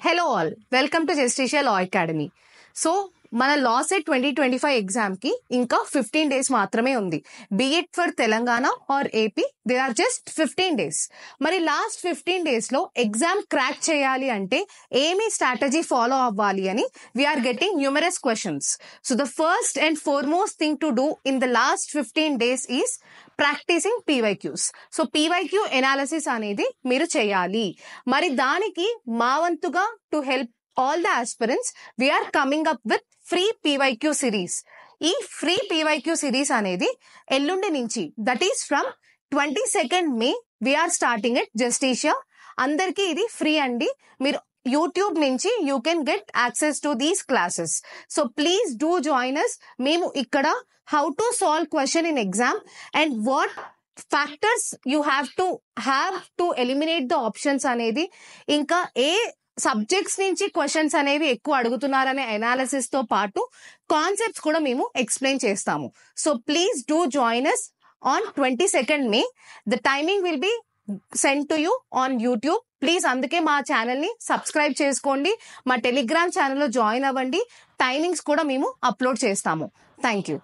Hello all, welcome to Justicia Law Academy. So, మన law set 2025 exam కి ఇంకా 15 days మాత్రమే ఉంది. Be it for Telangana or AP, they are just 15 days. మరి last 15 days లో exam crack చేయాలి అంటే ఏమి స్ట్రాటజీ ఫాలో అవ్వాలి అని we are getting numerous questions. So the first and foremost thing to do in the last 15 days is practicing PYQs. So PYQ analysis అనేది మీరు చేయాలి. మరి దానికి మా వంతుగా to help all the aspirants, we are coming up with free PYQ series. ఈ free PYQ series అనేది ఎల్లుండి నుంచి, that is from 22nd May we are starting it Justicia. అందరికీ ఇది ఫ్రీ అండి. మీరు యూట్యూబ్ నుంచి you can get access to these classes. So please do join us. మేము ఇక్కడ how to solve question in exam and what factors you have to eliminate the options అనేది, ఇంకా ఏ subjects నుంచి క్వశ్చన్స్ అనేవి ఎక్కువ అడుగుతున్నారనే అనాలిసిస్ తో పాటు కాన్సెప్ట్స్ కూడా మేము ఎక్స్ప్లెయిన్ చేస్తాము. So please do join us on 22nd May. The timing will be send to you on YouTube. Please అందుకే మా ఛానల్ ని సబ్స్క్రైబ్ చేసుకోండి, మా టెలిగ్రామ్ ఛానల్లో జాయిన్ అవ్వండి. టైమింగ్స్ కూడా మేము అప్లోడ్ చేస్తాము. Thank you.